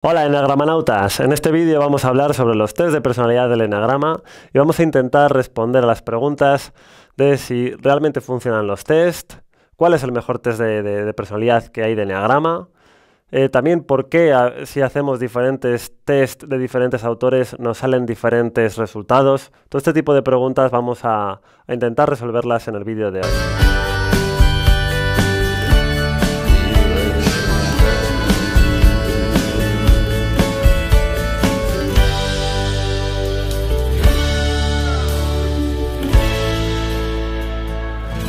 Hola enagramanautas, en este vídeo vamos a hablar sobre los test de personalidad del enagrama y vamos a intentar responder a las preguntas de si realmente funcionan los test, cuál es el mejor test de personalidad que hay de enagrama, también por qué si hacemos diferentes test de diferentes autores nos salen diferentes resultados. Todo este tipo de preguntas vamos a intentar resolverlas en el vídeo de hoy.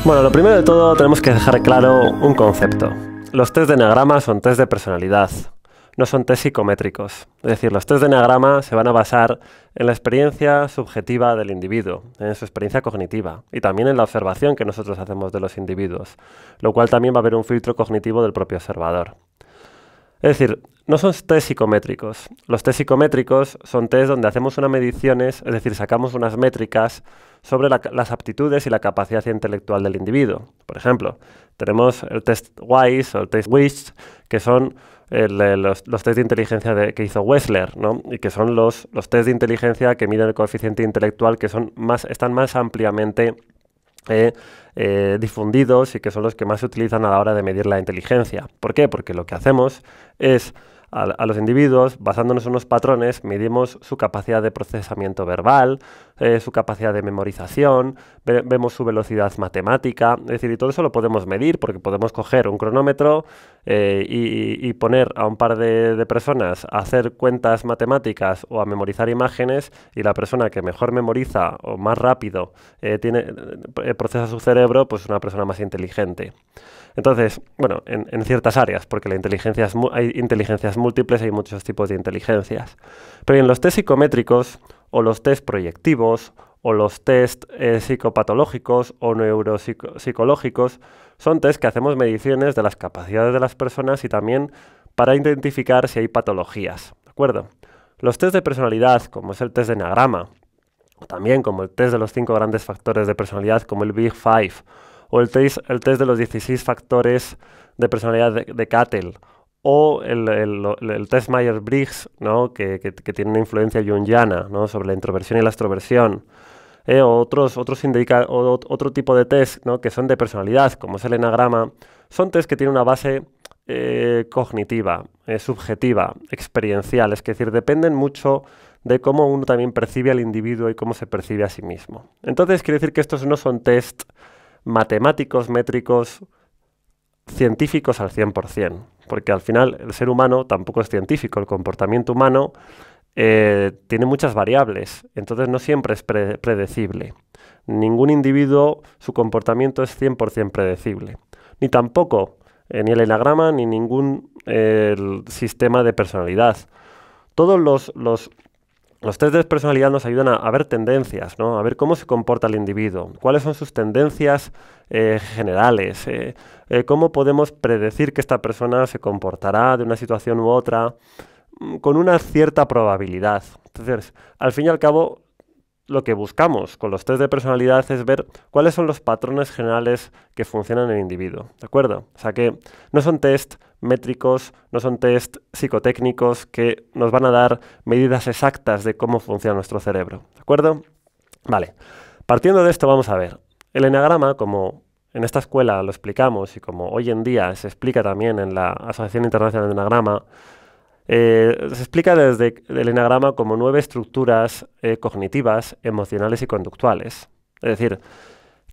Bueno, lo primero de todo tenemos que dejar claro un concepto. Los test de enagrama son test de personalidad, no son test psicométricos. Es decir, los test de enagrama se van a basar en la experiencia subjetiva del individuo, en su experiencia cognitiva y también en la observación que nosotros hacemos de los individuos, lo cual también va a haber un filtro cognitivo del propio observador. Es decir, no son test psicométricos. Los test psicométricos son test donde hacemos unas mediciones, es decir, sacamos unas métricas sobre las aptitudes y la capacidad intelectual del individuo. Por ejemplo, tenemos el test WISE o el test WISH, que son los test de inteligencia que hizo Wechsler, ¿no? Y que son los test de inteligencia que miden el coeficiente intelectual, que están más ampliamente difundidos y que son los que más se utilizan a la hora de medir la inteligencia. ¿Por qué? Porque lo que hacemos es a los individuos, basándonos en unos patrones, medimos su capacidad de procesamiento verbal, su capacidad de memorización, vemos su velocidad matemática, es decir, y todo eso lo podemos medir porque podemos coger un cronómetro y poner a un par de personas a hacer cuentas matemáticas o a memorizar imágenes, y la persona que mejor memoriza o más rápido procesa su cerebro, pues es una persona más inteligente. Entonces, bueno, en ciertas áreas, porque hay inteligencias múltiples, hay muchos tipos de inteligencias. Pero en los test psicométricos, o los test proyectivos, o los test psicopatológicos o neuropsicológicos, son test que hacemos mediciones de las capacidades de las personas y también para identificar si hay patologías, ¿de acuerdo? Los test de personalidad, como es el test de enagrama, o también como el test de los 5 grandes factores de personalidad, como el Big Five, o el test de los 16 factores de personalidad de Cattell, o el test Myers-Briggs, ¿no? que tiene una influencia junguiana, ¿no? sobre la introversión y la extroversión, o otro tipo de test, ¿no? que son de personalidad, como es el enagrama, son test que tienen una base cognitiva, subjetiva, experiencial, es decir, dependen mucho de cómo uno también percibe al individuo y cómo se percibe a sí mismo. Entonces, quiere decir que estos no son test matemáticos, métricos, científicos al 100%, porque al final el ser humano tampoco es científico, el comportamiento humano tiene muchas variables, entonces no siempre es predecible. Ningún individuo, su comportamiento es 100% predecible, ni tampoco ni el enagrama ni ningún sistema de personalidad. Todos los test de personalidad nos ayudan a ver tendencias, ¿no? A ver cómo se comporta el individuo, cuáles son sus tendencias generales, cómo podemos predecir que esta persona se comportará de una situación u otra con una cierta probabilidad. Entonces, al fin y al cabo, lo que buscamos con los test de personalidad es ver cuáles son los patrones generales que funcionan en el individuo, ¿de acuerdo? O sea que no son test métricos, no son test psicotécnicos que nos van a dar medidas exactas de cómo funciona nuestro cerebro, ¿de acuerdo? Vale, partiendo de esto vamos a ver. El enagrama, como en esta escuela lo explicamos y como hoy en día se explica también en la Asociación Internacional de Enagrama, se explica desde el enagrama como 9 estructuras cognitivas, emocionales y conductuales. Es decir,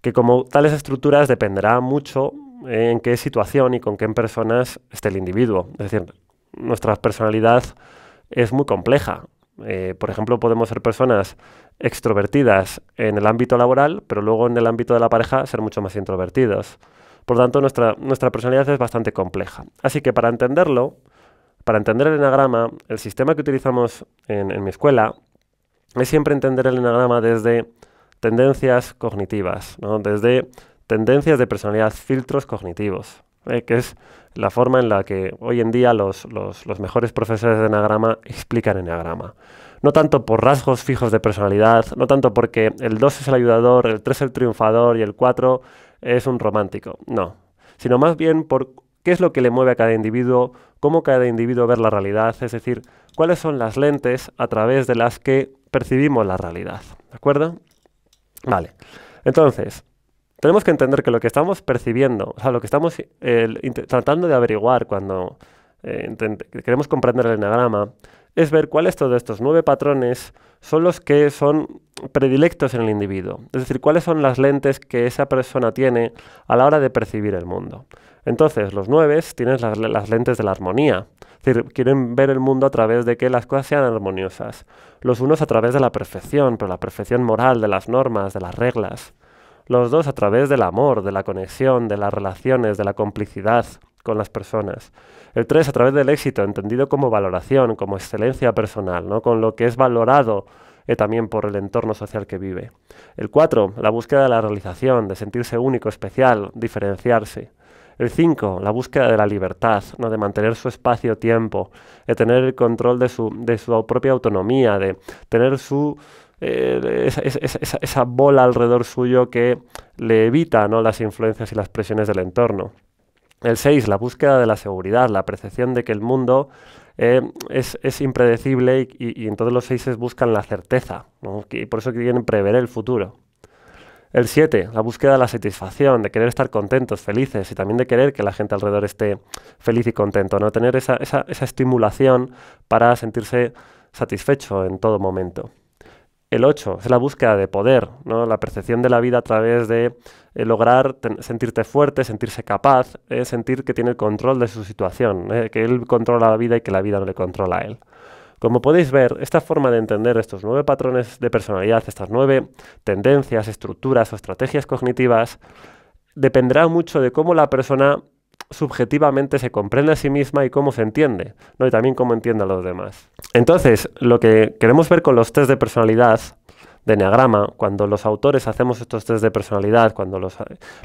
que como tales estructuras dependerá mucho en qué situación y con qué personas esté el individuo. Es decir, nuestra personalidad es muy compleja. Por ejemplo, podemos ser personas extrovertidas en el ámbito laboral, pero luego en el ámbito de la pareja ser mucho más introvertidos. Por lo tanto, nuestra personalidad es bastante compleja. Así que para entenderlo, para entender el enagrama, el sistema que utilizamos en mi escuela es siempre entender el enagrama desde tendencias cognitivas, ¿no? Desde tendencias de personalidad, filtros cognitivos, que es la forma en la que hoy en día los mejores profesores de enagrama explican enagrama. No tanto por rasgos fijos de personalidad, no tanto porque el 2 es el ayudador, el 3 el triunfador y el 4 es un romántico, no, sino más bien por qué es lo que le mueve a cada individuo, cómo cada individuo ve la realidad, es decir, cuáles son las lentes a través de las que percibimos la realidad, ¿de acuerdo? Vale, entonces, tenemos que entender que lo que estamos percibiendo, o sea, lo que estamos tratando de averiguar cuando queremos comprender el eneagrama, es ver cuáles de estos 9 patrones son los que son predilectos en el individuo. Es decir, cuáles son las lentes que esa persona tiene a la hora de percibir el mundo. Entonces, los 9 tienen las lentes de la armonía. Es decir, quieren ver el mundo a través de que las cosas sean armoniosas. Los 1 a través de la perfección, pero la perfección moral, de las normas, de las reglas. Los 2 a través del amor, de la conexión, de las relaciones, de la complicidad con las personas. El 3 a través del éxito, entendido como valoración, como excelencia personal, ¿no? Con lo que es valorado también por el entorno social que vive. El 4, la búsqueda de la realización, de sentirse único, especial, diferenciarse. El 5, la búsqueda de la libertad, ¿no? De mantener su espacio-tiempo, de tener el control de su propia autonomía, de tener esa bola alrededor suyo que le evita, ¿no? Las influencias y las presiones del entorno. El 6, la búsqueda de la seguridad, la percepción de que el mundo es impredecible y en todos los 6 buscan la certeza, ¿no? Y por eso quieren prever el futuro. El 7, la búsqueda de la satisfacción, de querer estar contentos, felices y también de querer que la gente alrededor esté feliz y contento, ¿no? Tener esa estimulación para sentirse satisfecho en todo momento. El 8 es la búsqueda de poder, ¿no? La percepción de la vida a través de lograr sentirte fuerte, sentirse capaz, sentir que tiene el control de su situación, que él controla la vida y que la vida no le controla a él. Como podéis ver, esta forma de entender estos 9 patrones de personalidad, estas 9 tendencias, estructuras o estrategias cognitivas, dependerá mucho de cómo la persona subjetivamente se comprende a sí misma y cómo se entiende, ¿no? Y también cómo entiende a los demás. Entonces, lo que queremos ver con los test de personalidad de eneagrama, cuando los autores hacemos estos test de personalidad,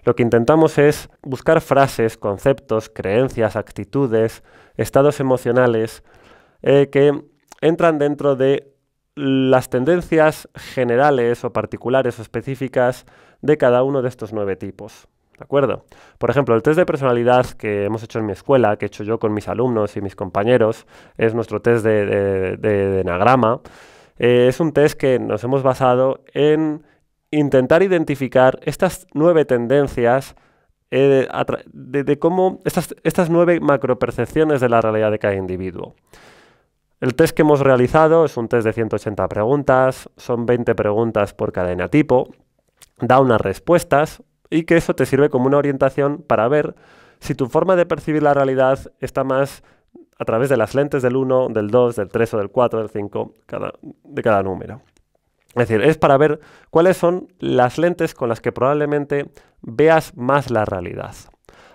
lo que intentamos es buscar frases, conceptos, creencias, actitudes, estados emocionales que entran dentro de las tendencias generales o particulares o específicas de cada uno de estos 9 tipos. ¿De acuerdo? Por ejemplo, el test de personalidad que hemos hecho en mi escuela, que he hecho yo con mis alumnos y mis compañeros, es nuestro test de eneagrama. Es un test que nos hemos basado en intentar identificar estas 9 tendencias de cómo estas 9 macropercepciones de la realidad de cada individuo. El test que hemos realizado es un test de 180 preguntas, son 20 preguntas por cada eneatipo, da unas respuestas y que eso te sirve como una orientación para ver si tu forma de percibir la realidad está más a través de las lentes del 1, del 2, del 3 o del 4, del 5, de cada número. Es decir, es para ver cuáles son las lentes con las que probablemente veas más la realidad.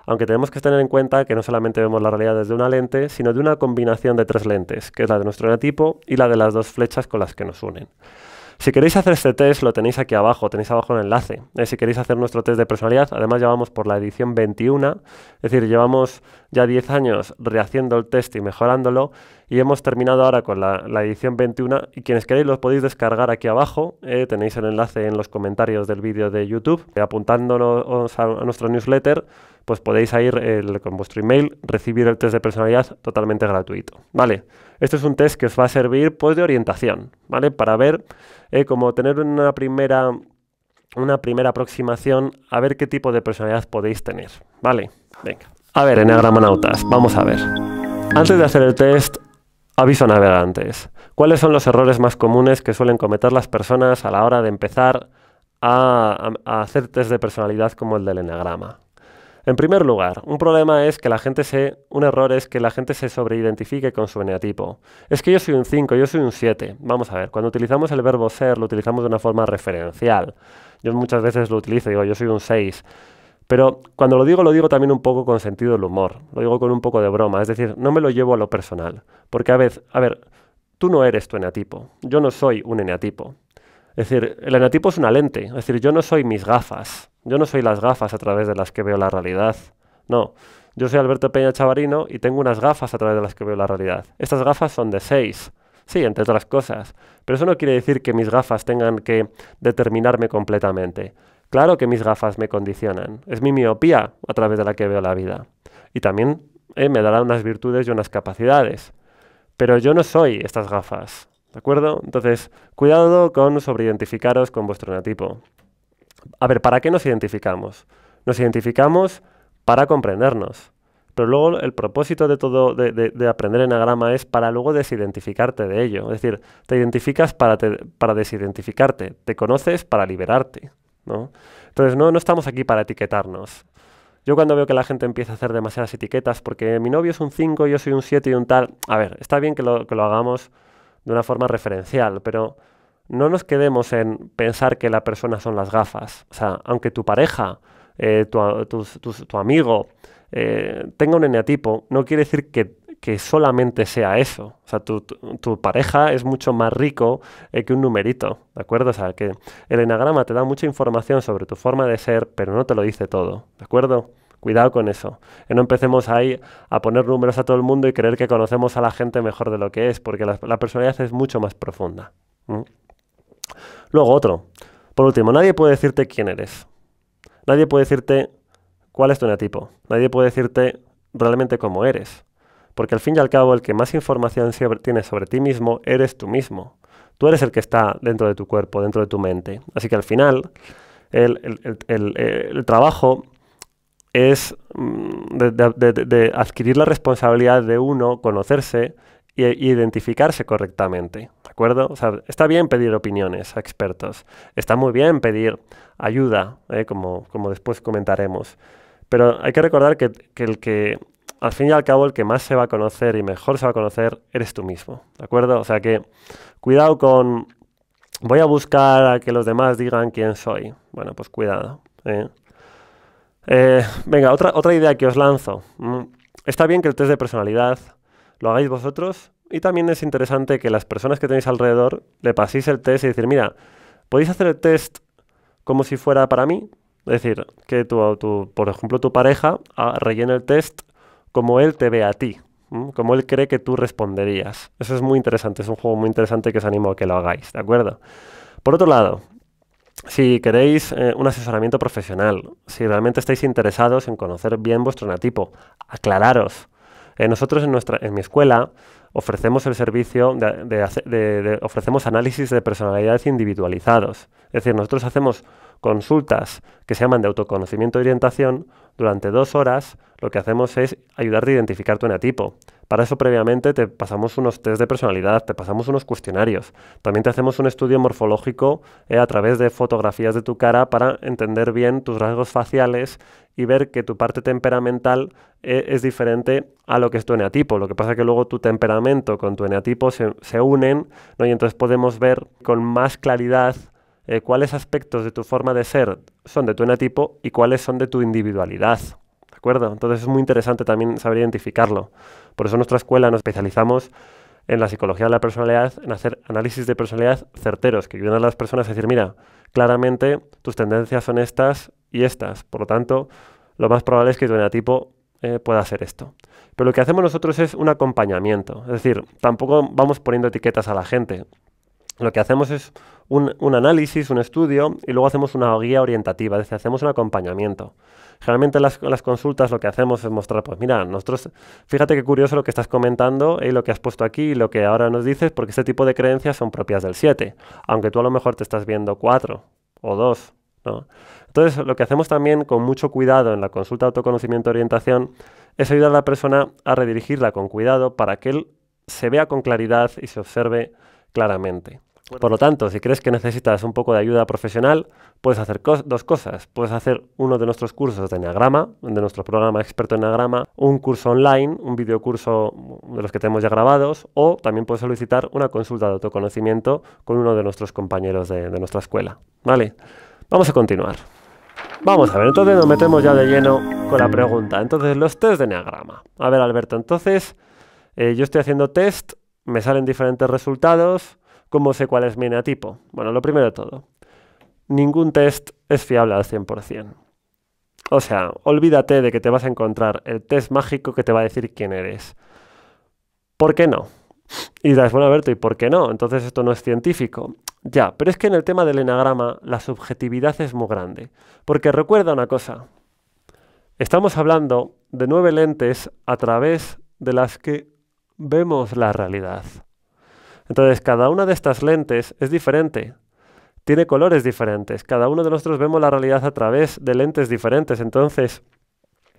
Aunque tenemos que tener en cuenta que no solamente vemos la realidad desde una lente, sino de una combinación de 3 lentes, que es la de nuestro eneatipo y la de las 2 flechas con las que nos unen. Si queréis hacer este test, lo tenéis aquí abajo, tenéis abajo el enlace. Si queréis hacer nuestro test de personalidad, además ya vamos por la edición 21, es decir, llevamos ya 10 años rehaciendo el test y mejorándolo, y hemos terminado ahora con la edición 21, y quienes queréis los podéis descargar aquí abajo, tenéis el enlace en los comentarios del vídeo de YouTube, apuntándonos a nuestro newsletter, pues podéis ir con vuestro email, recibir el test de personalidad totalmente gratuito, ¿vale? Este es un test que os va a servir pues de orientación, ¿vale? Para ver, como tener una primera aproximación a ver qué tipo de personalidad podéis tener, ¿vale? Venga. A ver, eneagramanautas, vamos a ver. Antes de hacer el test, aviso a navegantes. ¿Cuáles son los errores más comunes que suelen cometer las personas a la hora de empezar a hacer test de personalidad como el del eneagrama? En primer lugar, un error es que la gente se sobreidentifique con su eneatipo. Es que yo soy un 5, yo soy un 7. Vamos a ver, cuando utilizamos el verbo ser, lo utilizamos de una forma referencial. Yo muchas veces lo utilizo, digo, yo soy un 6. Pero cuando lo digo también un poco con sentido del humor. Lo digo con un poco de broma, es decir, no me lo llevo a lo personal. Porque a ver, tú no eres tu eneatipo. Yo no soy un eneatipo. Es decir, el eneatipo es una lente. Es decir, yo no soy mis gafas. Yo no soy las gafas a través de las que veo la realidad. No, yo soy Alberto Peña Chavarino y tengo unas gafas a través de las que veo la realidad. Estas gafas son de 6. Sí, entre otras cosas. Pero eso no quiere decir que mis gafas tengan que determinarme completamente. Claro que mis gafas me condicionan. Es mi miopía a través de la que veo la vida. Y también me dará unas virtudes y unas capacidades. Pero yo no soy estas gafas, ¿de acuerdo? Entonces, cuidado con sobreidentificaros con vuestro eneatipo. A ver, ¿para qué nos identificamos? Nos identificamos para comprendernos. Pero luego el propósito de todo, de aprender enagrama es para luego desidentificarte de ello. Es decir, te identificas para desidentificarte, te conoces para liberarte, ¿no? Entonces, no estamos aquí para etiquetarnos. Yo cuando veo que la gente empieza a hacer demasiadas etiquetas, porque mi novio es un 5, yo soy un 7 y un tal... A ver, está bien que lo hagamos de una forma referencial, pero no nos quedemos en pensar que la persona son las gafas. O sea, aunque tu pareja, tu amigo tenga un eneatipo, no quiere decir que solamente sea eso. O sea, tu pareja es mucho más rico que un numerito, ¿de acuerdo? O sea, que el enagrama te da mucha información sobre tu forma de ser, pero no te lo dice todo, ¿de acuerdo? Cuidado con eso. No empecemos ahí a poner números a todo el mundo y creer que conocemos a la gente mejor de lo que es, porque la personalidad es mucho más profunda. Luego otro. Por último, nadie puede decirte quién eres. Nadie puede decirte cuál es tu eneatipo. Nadie puede decirte realmente cómo eres. Porque al fin y al cabo, el que más información tiene sobre ti mismo, eres tú mismo. Tú eres el que está dentro de tu cuerpo, dentro de tu mente. Así que al final, el trabajo es de adquirir la responsabilidad de uno, conocerse e identificarse correctamente, ¿de acuerdo? O sea, está bien pedir opiniones a expertos, está muy bien pedir ayuda, como después comentaremos, pero hay que recordar que al fin y al cabo el que más se va a conocer y mejor se va a conocer eres tú mismo, ¿de acuerdo? O sea que cuidado con voy a buscar a que los demás digan quién soy. Bueno, pues cuidado, venga, otra idea que os lanzo. Está bien que el test de personalidad lo hagáis vosotros y también es interesante que las personas que tenéis alrededor le paséis el test y decir, mira, ¿podéis hacer el test como si fuera para mí? Es decir, que por ejemplo, tu pareja rellene el test como él te ve a ti, como él cree que tú responderías. Eso es muy interesante, es un juego muy interesante que os animo a que lo hagáis, ¿de acuerdo? Por otro lado, si queréis un asesoramiento profesional, si realmente estáis interesados en conocer bien vuestro eneatipo, aclararos. Nosotros en mi escuela ofrecemos el servicio ofrecemos análisis de personalidad individualizados. Es decir, nosotros hacemos consultas que se llaman de autoconocimiento y orientación. Durante 2 horas lo que hacemos es ayudarte a identificar tu eneatipo. Para eso previamente te pasamos unos test de personalidad, te pasamos unos cuestionarios. También te hacemos un estudio morfológico a través de fotografías de tu cara para entender bien tus rasgos faciales y ver que tu parte temperamental es diferente a lo que es tu eneatipo. Lo que pasa es que luego tu temperamento con tu eneatipo se unen, ¿no? Y entonces podemos ver con más claridad cuáles aspectos de tu forma de ser son de tu eneatipo y cuáles son de tu individualidad. ¿De acuerdo? Entonces es muy interesante también saber identificarlo. Por eso en nuestra escuela nos especializamos en la psicología de la personalidad, en hacer análisis de personalidad certeros, que ayudan a las personas a decir, mira, claramente tus tendencias son estas y estas. Por lo tanto, lo más probable es que tu eneatipo pueda ser esto. Pero lo que hacemos nosotros es un acompañamiento. Es decir, tampoco vamos poniendo etiquetas a la gente. Lo que hacemos es un análisis, un estudio, y luego hacemos una guía orientativa, es decir, hacemos un acompañamiento. Generalmente en las consultas lo que hacemos es mostrar, pues mira, nosotros, fíjate qué curioso lo que estás comentando y lo que has puesto aquí y lo que ahora nos dices, porque este tipo de creencias son propias del 7, aunque tú a lo mejor te estás viendo 4 o 2, ¿no? Entonces, lo que hacemos también con mucho cuidado en la consulta de autoconocimiento y orientación es ayudar a la persona a redirigirla con cuidado para que él se vea con claridad y se observe claramente. Por lo tanto, si crees que necesitas un poco de ayuda profesional, puedes hacer 2 cosas. Puedes hacer uno de nuestros cursos de Eneagrama, de nuestro programa experto en Eneagrama, un curso online, un videocurso de los que tenemos ya grabados, o también puedes solicitar una consulta de autoconocimiento con uno de nuestros compañeros de nuestra escuela. ¿Vale? Vamos a continuar. Vamos a ver, entonces nos metemos ya de lleno con la pregunta. Entonces, los test de Eneagrama. A ver, Alberto, entonces, yo estoy haciendo test, me salen diferentes resultados. ¿Cómo sé cuál es mi eneatipo? Bueno, lo primero de todo, ningún test es fiable al 100%. O sea, olvídate de que te vas a encontrar el test mágico que te va a decir quién eres. ¿Por qué no? Y dirás, bueno, Alberto, ¿y por qué no? Entonces esto no es científico. Ya, pero es que en el tema del eneagrama la subjetividad es muy grande. Porque recuerda una cosa, estamos hablando de 9 lentes a través de las que vemos la realidad. Entonces, cada una de estas lentes es diferente, tiene colores diferentes, cada uno de nosotros vemos la realidad a través de lentes diferentes, entonces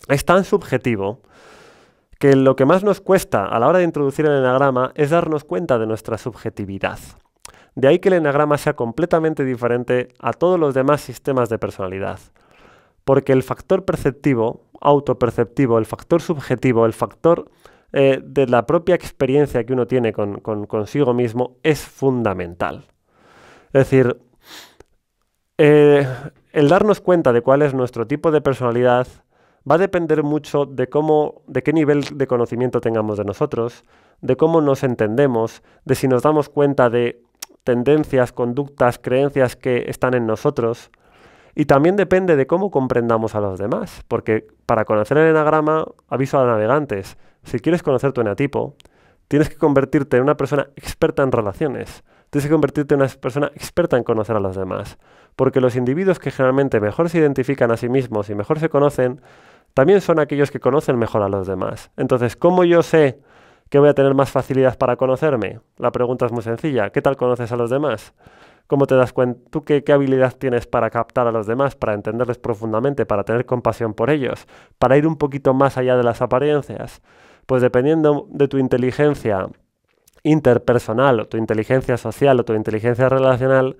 es tan subjetivo que lo que más nos cuesta a la hora de introducir el eneagrama es darnos cuenta de nuestra subjetividad. De ahí que el eneagrama sea completamente diferente a todos los demás sistemas de personalidad. Porque el factor perceptivo, autoperceptivo, el factor subjetivo, el factor de la propia experiencia que uno tiene consigo mismo es fundamental. Es decir, el darnos cuenta de cuál es nuestro tipo de personalidad va a depender mucho de qué nivel de conocimiento tengamos de nosotros, de cómo nos entendemos, de si nos damos cuenta de tendencias, conductas, creencias que están en nosotros. Y también depende de cómo comprendamos a los demás, porque para conocer el eneagrama, aviso a los navegantes, si quieres conocer tu eneatipo, tienes que convertirte en una persona experta en relaciones, tienes que convertirte en una persona experta en conocer a los demás, porque los individuos que generalmente mejor se identifican a sí mismos y mejor se conocen, también son aquellos que conocen mejor a los demás. Entonces, ¿cómo yo sé que voy a tener más facilidad para conocerme? La pregunta es muy sencilla, ¿qué tal conoces a los demás? ¿Cómo te das cuenta? ¿Tú qué habilidad tienes para captar a los demás, para entenderles profundamente, para tener compasión por ellos, para ir un poquito más allá de las apariencias? Pues dependiendo de tu inteligencia interpersonal, o tu inteligencia social, o tu inteligencia relacional,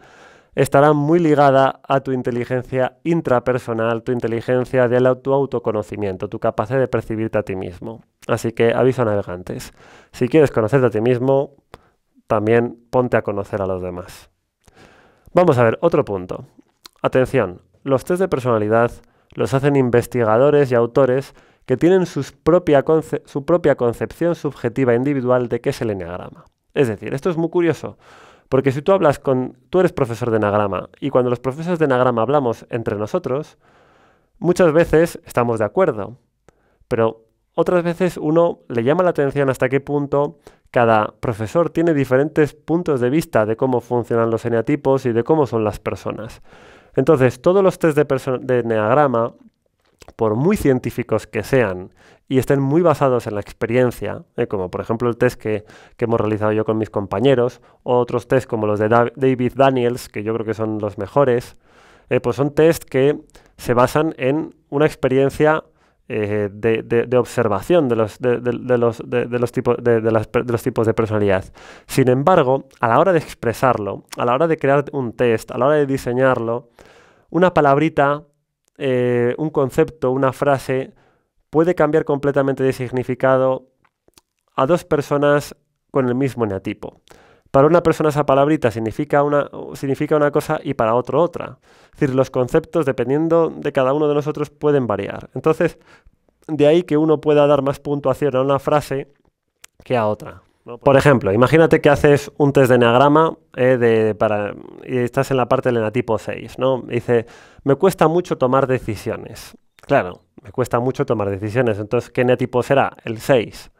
estará muy ligada a tu inteligencia intrapersonal, tu inteligencia tu autoconocimiento, tu capacidad de percibirte a ti mismo. Así que aviso a navegantes, si quieres conocerte a ti mismo, también ponte a conocer a los demás. Vamos a ver otro punto. Atención, los test de personalidad los hacen investigadores y autores que tienen su propia concepción subjetiva individual de qué es el eneagrama. Es decir, esto es muy curioso, porque si tú eres profesor de eneagrama, y cuando los profesores de eneagrama hablamos entre nosotros, muchas veces estamos de acuerdo, pero otras veces uno le llama la atención hasta qué punto cada profesor tiene diferentes puntos de vista de cómo funcionan los eneatipos y de cómo son las personas. Entonces, todos los test de eneagrama, por muy científicos que sean y estén muy basados en la experiencia, como por ejemplo el test que hemos realizado yo con mis compañeros, o otros test como los de David Daniels, que yo creo que son los mejores, pues son test que se basan en una experiencia de observación de los tipos de personalidad. Sin embargo, a la hora de expresarlo, a la hora de crear un test, a la hora de diseñarlo, una palabrita, un concepto, una frase, puede cambiar completamente de significado a dos personas con el mismo eneatipo. Para una persona esa palabrita significa una cosa y para otro otra. Es decir, los conceptos, dependiendo de cada uno de nosotros, pueden variar. Entonces, de ahí que uno pueda dar más puntuación a una frase que a otra, ¿no? Por ejemplo, imagínate que haces un test de eneagrama y estás en la parte del eneatipo 6, ¿no? Dice, me cuesta mucho tomar decisiones. Claro, me cuesta mucho tomar decisiones. Entonces, ¿qué eneatipo será? El 6.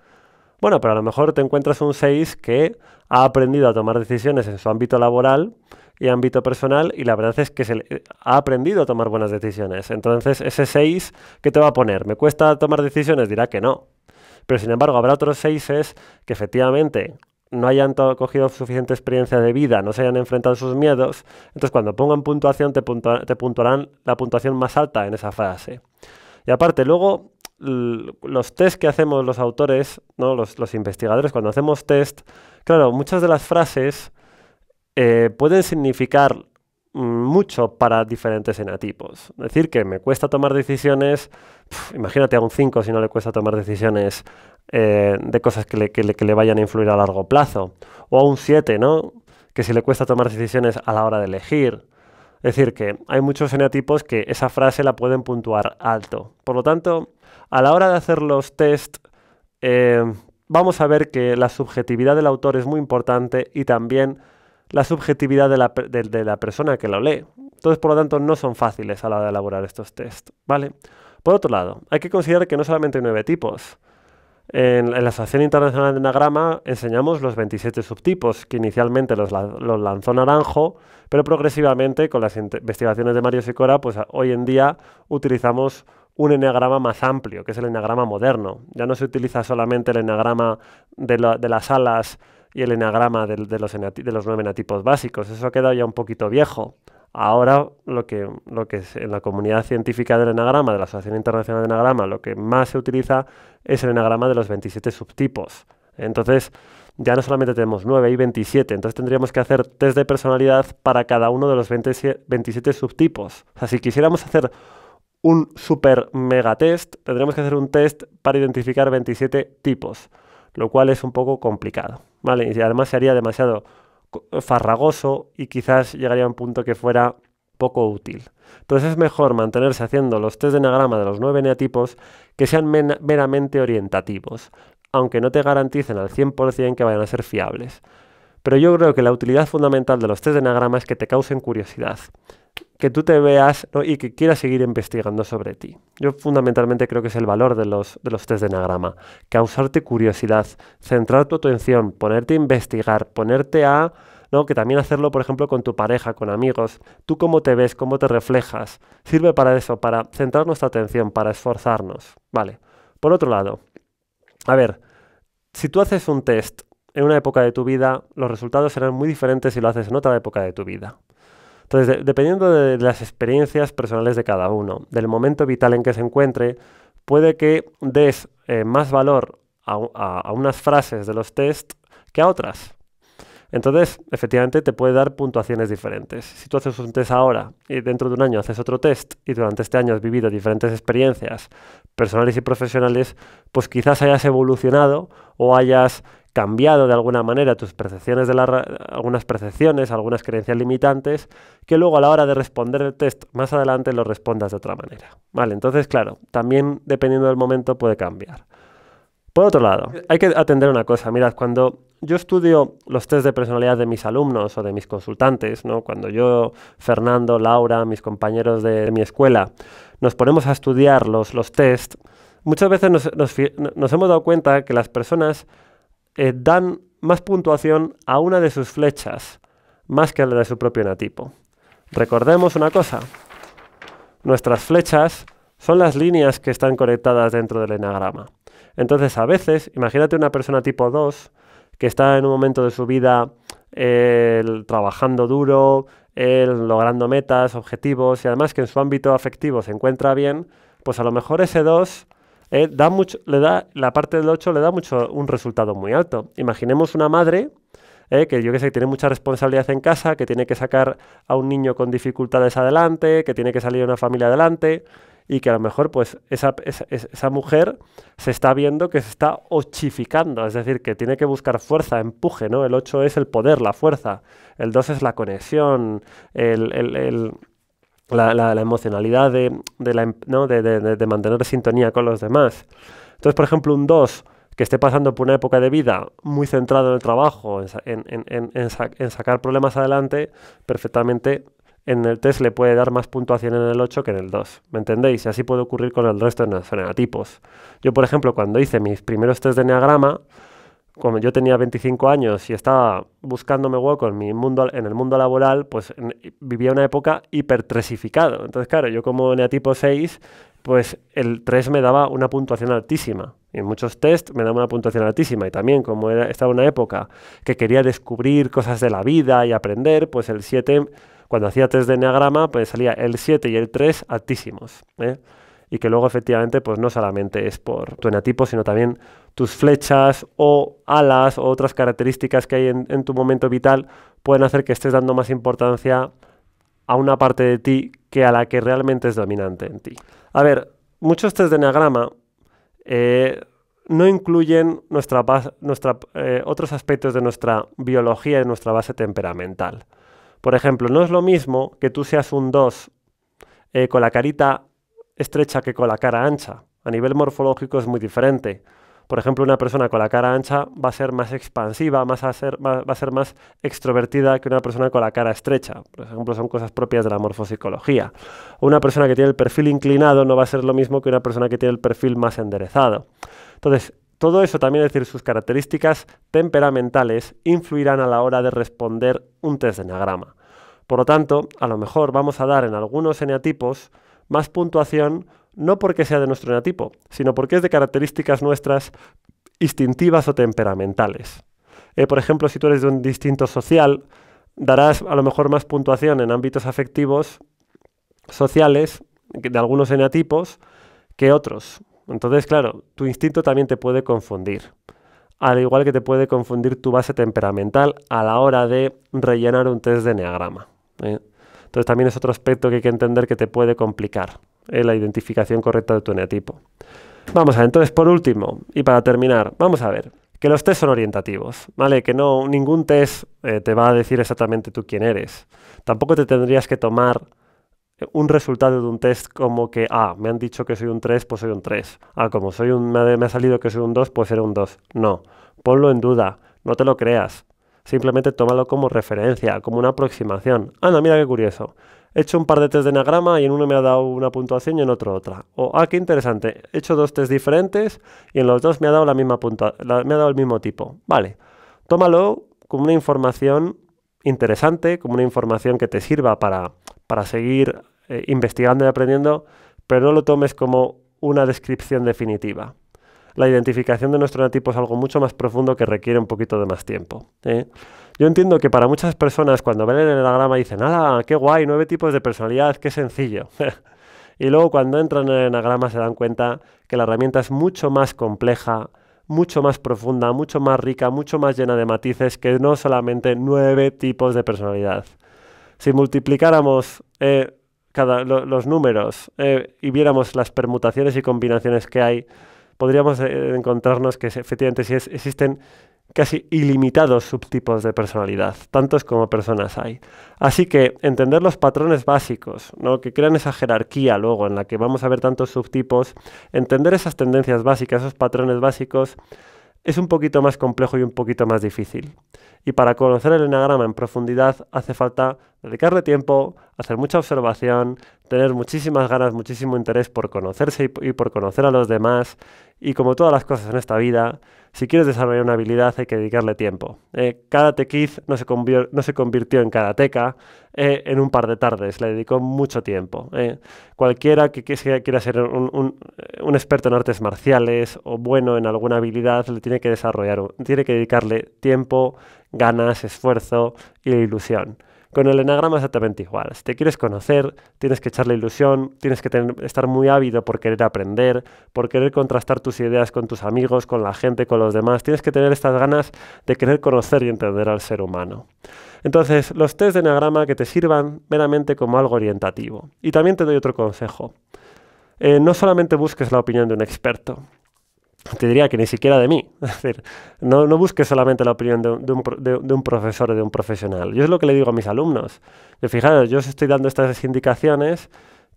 Bueno, pero a lo mejor te encuentras un 6 que ha aprendido a tomar decisiones en su ámbito laboral y ámbito personal, y la verdad es que ha aprendido a tomar buenas decisiones. Entonces, ese 6, ¿qué te va a poner? ¿Me cuesta tomar decisiones? Dirá que no. Pero sin embargo, habrá otros 6 que efectivamente no hayan cogido suficiente experiencia de vida, no se hayan enfrentado a sus miedos. Entonces, cuando pongan puntuación, te puntuarán la puntuación más alta en esa frase. Y aparte, luego, los test que hacemos los autores, ¿no? los investigadores, cuando hacemos test, claro, muchas de las frases pueden significar mucho para diferentes eneatipos. Es decir, que me cuesta tomar decisiones, imagínate a un 5 si no le cuesta tomar decisiones de cosas que le vayan a influir a largo plazo. O a un 7, ¿no? Que si le cuesta tomar decisiones a la hora de elegir. Es decir, que hay muchos eneatipos que esa frase la pueden puntuar alto. Por lo tanto, a la hora de hacer los test, vamos a ver que la subjetividad del autor es muy importante y también la subjetividad de la persona que lo lee. Entonces, por lo tanto, no son fáciles a la hora de elaborar estos test, ¿vale? Por otro lado, hay que considerar que no solamente hay 9 tipos. En la Asociación Internacional de Eneagrama enseñamos los 27 subtipos, que inicialmente los lanzó Naranjo, pero progresivamente, con las investigaciones de Mario Sicora, pues hoy en día utilizamos un eneagrama más amplio, que es el eneagrama moderno. Ya no se utiliza solamente el eneagrama de las alas y el eneagrama de los 9 enatipos básicos. Eso ha quedado ya un poquito viejo. Ahora lo que es en la comunidad científica del eneagrama, de la Asociación Internacional de Eneagrama, lo que más se utiliza es el eneagrama de los 27 subtipos. Entonces, ya no solamente tenemos 9, hay 27. Entonces tendríamos que hacer test de personalidad para cada uno de los 27 subtipos. O sea, si quisiéramos hacer un super mega test, tendremos que hacer un test para identificar 27 tipos, lo cual es un poco complicado, ¿vale? Y además sería demasiado farragoso y quizás llegaría a un punto que fuera poco útil. Entonces es mejor mantenerse haciendo los test de eneagrama de los 9 eneatipos que sean meramente orientativos, aunque no te garanticen al 100% que vayan a ser fiables. Pero yo creo que la utilidad fundamental de los test de eneagrama es que te causen curiosidad, que tú te veas, ¿no?, y que quieras seguir investigando sobre ti. Yo fundamentalmente creo que es el valor de los test de eneagrama, causarte curiosidad, centrar tu atención, ponerte a investigar, ponerte a, ¿no?, que también hacerlo, por ejemplo, con tu pareja, con amigos. Tú cómo te ves, cómo te reflejas, sirve para eso, para centrar nuestra atención, para esforzarnos. Vale. Por otro lado, a ver, si tú haces un test en una época de tu vida, los resultados serán muy diferentes si lo haces en otra época de tu vida. Entonces, dependiendo de las experiencias personales de cada uno, del momento vital en que se encuentre, puede que des más valor a unas frases de los test que a otras. Entonces, efectivamente, te puede dar puntuaciones diferentes. Si tú haces un test ahora y dentro de un año haces otro test y durante este año has vivido diferentes experiencias personales y profesionales, pues quizás hayas evolucionado o hayas cambiado de alguna manera tus percepciones de algunas percepciones, algunas creencias limitantes, que luego a la hora de responder el test más adelante lo respondas de otra manera. Vale, entonces, claro, también dependiendo del momento puede cambiar. Por otro lado, hay que atender una cosa. Mirad, cuando yo estudio los test de personalidad de mis alumnos o de mis consultantes, ¿no?, cuando yo, Fernando, Laura, mis compañeros de mi escuela, nos ponemos a estudiar los test, muchas veces nos hemos dado cuenta que las personas dan más puntuación a una de sus flechas, más que a la de su propio enatipo. Recordemos una cosa, nuestras flechas son las líneas que están conectadas dentro del eneagrama. Entonces, a veces, imagínate una persona tipo 2 que está en un momento de su vida trabajando duro, logrando metas, objetivos, y además que en su ámbito afectivo se encuentra bien, pues a lo mejor ese 2 la parte del 8 le da un resultado muy alto. Imaginemos una madre que yo que sé, tiene mucha responsabilidad en casa, que tiene que sacar a un niño con dificultades adelante, que tiene que salir a una familia adelante, y que a lo mejor pues esa mujer se está viendo que se está ochificando, es decir, que tiene que buscar fuerza, empuje, ¿no? El 8 es el poder, la fuerza, el 2 es la conexión, la emocionalidad de mantener sintonía con los demás. Entonces, por ejemplo, un 2 que esté pasando por una época de vida muy centrado en el trabajo, en sacar problemas adelante, perfectamente en el test le puede dar más puntuación en el 8 que en el 2, ¿me entendéis? Y así puede ocurrir con el resto de los eneatipos. Yo, por ejemplo, cuando hice mis primeros test de eneagrama, como yo tenía 25 años y estaba buscándome hueco en el mundo laboral, pues vivía una época hipertresificado. Entonces, claro, yo como eneatipo 6, pues el 3 me daba una puntuación altísima. Y en muchos test me daba una puntuación altísima. Y también, como estaba en una época que quería descubrir cosas de la vida y aprender, pues el 7... Cuando hacía test de eneagrama, pues salía el 7 y el 3 altísimos, ¿eh? Y que luego efectivamente pues no solamente es por tu eneatipo, sino también tus flechas o alas o otras características que hay en tu momento vital pueden hacer que estés dando más importancia a una parte de ti que a la que realmente es dominante en ti. A ver, muchos test de eneagrama no incluyen otros aspectos de nuestra biología y de nuestra base temperamental. Por ejemplo, no es lo mismo que tú seas un 2 con la carita estrecha que con la cara ancha. A nivel morfológico es muy diferente. Por ejemplo, una persona con la cara ancha va a ser más expansiva, va a ser más extrovertida que una persona con la cara estrecha. Por ejemplo, son cosas propias de la morfopsicología. O una persona que tiene el perfil inclinado no va a ser lo mismo que una persona que tiene el perfil más enderezado. Entonces, todo eso también, es decir, sus características temperamentales influirán a la hora de responder un test de eneagrama. Por lo tanto, a lo mejor vamos a dar en algunos eneatipos más puntuación, no porque sea de nuestro eneatipo, sino porque es de características nuestras instintivas o temperamentales. Por ejemplo, si tú eres de un instinto social, darás a lo mejor más puntuación en ámbitos afectivos sociales de algunos eneatipos que otros. Entonces, claro, tu instinto también te puede confundir, al igual que te puede confundir tu base temperamental a la hora de rellenar un test de eneagrama. Entonces también es otro aspecto que hay que entender que te puede complicar la identificación correcta de tu eneatipo. Vamos a ver, entonces por último, y para terminar, vamos a ver que los test son orientativos, ¿vale? Que no, ningún test te va a decir exactamente tú quién eres. Tampoco te tendrías que tomar un resultado de un test como que, me han dicho que soy un 3, pues soy un 3. Como me ha salido que soy un 2, pues seré un 2. No, ponlo en duda, no te lo creas. Simplemente tómalo como referencia, como una aproximación. No, mira qué curioso. He hecho un par de test de eneagrama y en uno me ha dado una puntuación y en otro otra. O, qué interesante, he hecho 2 test diferentes y en los 2 me ha dado me ha dado el mismo tipo. Vale, tómalo como una información interesante, como una información que te sirva para seguir investigando y aprendiendo, pero no lo tomes como una descripción definitiva. La identificación de nuestro eneatipo es algo mucho más profundo que requiere un poquito de más tiempo. Yo entiendo que para muchas personas cuando ven el eneagrama dicen, ¡hala, qué guay, 9 tipos de personalidad, qué sencillo! Y luego cuando entran en el eneagrama se dan cuenta que la herramienta es mucho más compleja, mucho más profunda, mucho más rica, mucho más llena de matices que no solamente 9 tipos de personalidad. Si multiplicáramos los números y viéramos las permutaciones y combinaciones que hay, podríamos encontrarnos que efectivamente existen casi ilimitados subtipos de personalidad, tantos como personas hay. Así que entender los patrones básicos, ¿no?, que crean esa jerarquía luego en la que vamos a ver tantos subtipos, entender esas tendencias básicas, esos patrones básicos, es un poquito más complejo y un poquito más difícil. Y para conocer el eneagrama en profundidad hace falta dedicarle tiempo, hacer mucha observación, tener muchísimas ganas, muchísimo interés por conocerse y por conocer a los demás. Y como todas las cosas en esta vida, si quieres desarrollar una habilidad hay que dedicarle tiempo. Karate Kid no se convirtió en karateka en un par de tardes, le dedicó mucho tiempo. Cualquiera que quiera ser un experto en artes marciales o bueno en alguna habilidad le tiene que tiene que dedicarle tiempo, ganas, esfuerzo y ilusión. Con el eneagrama es exactamente igual. Si te quieres conocer, tienes que echarle ilusión, tienes que estar muy ávido por querer aprender, por querer contrastar tus ideas con tus amigos, con la gente, con los demás. Tienes que tener estas ganas de querer conocer y entender al ser humano. Entonces, los test de eneagrama que te sirvan meramente como algo orientativo. Y también te doy otro consejo. No solamente busques la opinión de un experto. Te diría que ni siquiera de mí. Es decir, no busques solamente la opinión de un profesor o de un profesional. Yo es lo que le digo a mis alumnos. Fijaros, yo os estoy dando estas indicaciones,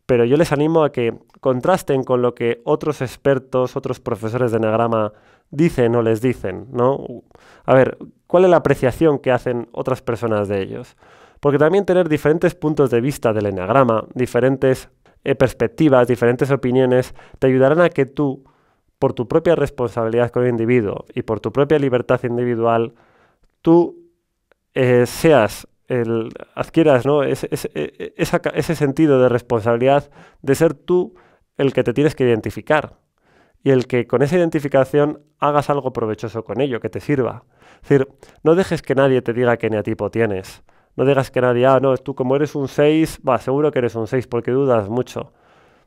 pero yo les animo a que contrasten con lo que otros expertos, otros profesores de eneagrama dicen o les dicen, ¿no? A ver, ¿cuál es la apreciación que hacen otras personas de ellos? Porque también tener diferentes puntos de vista del eneagrama, diferentes perspectivas, diferentes opiniones, te ayudarán a que tú, por tu propia responsabilidad con el individuo y por tu propia libertad individual, tú adquieras, ¿no?, ese sentido de responsabilidad de ser tú el que te tienes que identificar y el que con esa identificación hagas algo provechoso con ello, que te sirva. Es decir, no dejes que nadie te diga qué eneatipo tienes. No digas que nadie, no, tú como eres un 6, seguro que eres un 6 porque dudas mucho.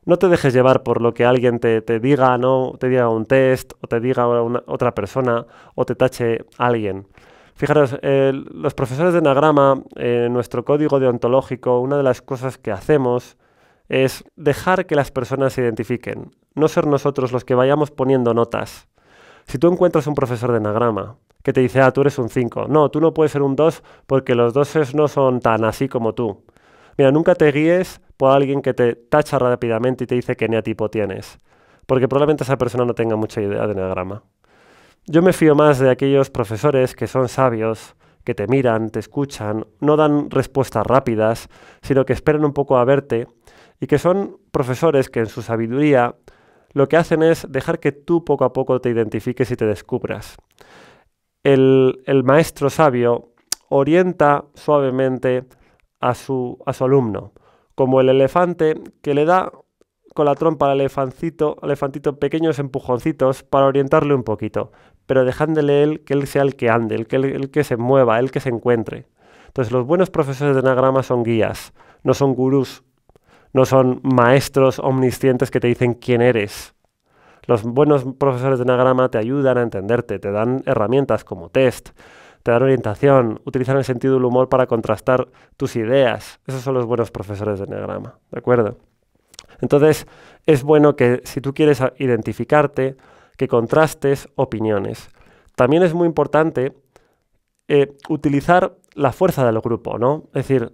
No te dejes llevar por lo que alguien te diga, ¿no?, te diga un test, o te diga otra persona, o te tache alguien. Fijaros, los profesores de eneagrama, en nuestro código deontológico, una de las cosas que hacemos es dejar que las personas se identifiquen, no ser nosotros los que vayamos poniendo notas. Si tú encuentras un profesor de eneagrama que te dice, tú eres un 5, no, tú no puedes ser un 2 porque los 2 no son tan así como tú. Mira, nunca te guíes por alguien que te tacha rápidamente y te dice qué eneatipo tienes, porque probablemente esa persona no tenga mucha idea de eneagrama. Yo me fío más de aquellos profesores que son sabios, que te miran, te escuchan, no dan respuestas rápidas, sino que esperan un poco a verte, y que son profesores que en su sabiduría lo que hacen es dejar que tú poco a poco te identifiques y te descubras. El maestro sabio orienta suavemente a su alumno, como el elefante que le da con la trompa al elefantito pequeños empujoncitos para orientarle un poquito, pero dejándole que él sea el que ande, el que se mueva, el que se encuentre. Entonces los buenos profesores de enagrama son guías, no son gurús, no son maestros omniscientes que te dicen quién eres. Los buenos profesores de enagrama te ayudan a entenderte, te dan herramientas como test, te dan orientación, utilizan el sentido del humor para contrastar tus ideas. Esos son los buenos profesores de enagrama, ¿de acuerdo? Entonces, es bueno que si tú quieres identificarte, que contrastes opiniones. También es muy importante utilizar la fuerza del grupo, ¿no? Es decir,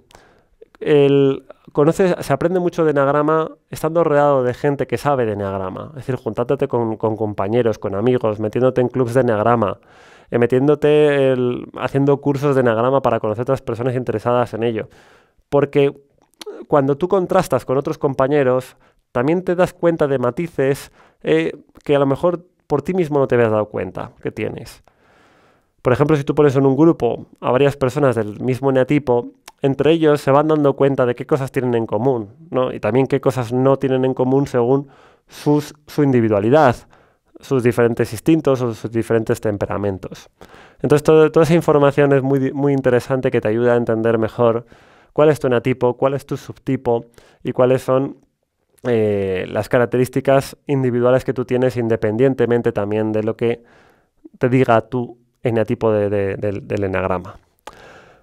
se aprende mucho de enagrama estando rodeado de gente que sabe de enagrama. Es decir, juntándote con compañeros, con amigos, metiéndote en clubs de enagrama, haciendo cursos de enagrama para conocer otras personas interesadas en ello. Porque cuando tú contrastas con otros compañeros, también te das cuenta de matices que a lo mejor por ti mismo no te habías dado cuenta que tienes. Por ejemplo, si tú pones en un grupo a varias personas del mismo eneatipo, entre ellos se van dando cuenta de qué cosas tienen en común, ¿no? Y también qué cosas no tienen en común según su individualidad, sus diferentes instintos o sus diferentes temperamentos. Entonces, toda esa información es muy, muy interesante, que te ayuda a entender mejor cuál es tu eneatipo, cuál es tu subtipo y cuáles son las características individuales que tú tienes, independientemente también de lo que te diga tu eneatipo del enagrama.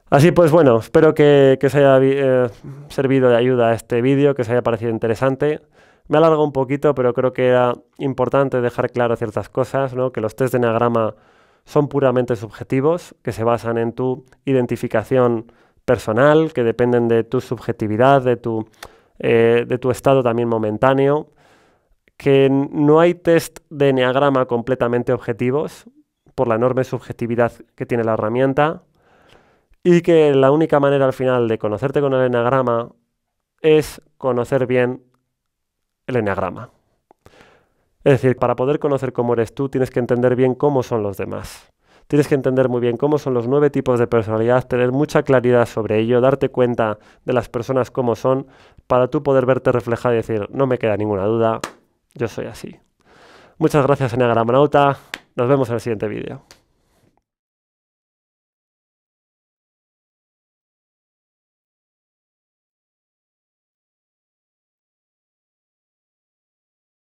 Así pues, bueno, espero que os haya servido de ayuda este vídeo, que os haya parecido interesante. Me he alargado un poquito, pero creo que era importante dejar claro ciertas cosas, ¿no? Que los test de enagrama son puramente subjetivos, que se basan en tu identificación personal, que dependen de tu subjetividad, de tu estado también momentáneo, que no hay test de enagrama completamente objetivos por la enorme subjetividad que tiene la herramienta, y que la única manera al final de conocerte con el enagrama es conocer bien el enagrama. Es decir, para poder conocer cómo eres tú, tienes que entender bien cómo son los demás. Tienes que entender muy bien cómo son los 9 tipos de personalidad, tener mucha claridad sobre ello, darte cuenta de las personas cómo son, para tú poder verte reflejado y decir, no me queda ninguna duda, yo soy así. Muchas gracias, Enagramanauta. Nos vemos en el siguiente vídeo.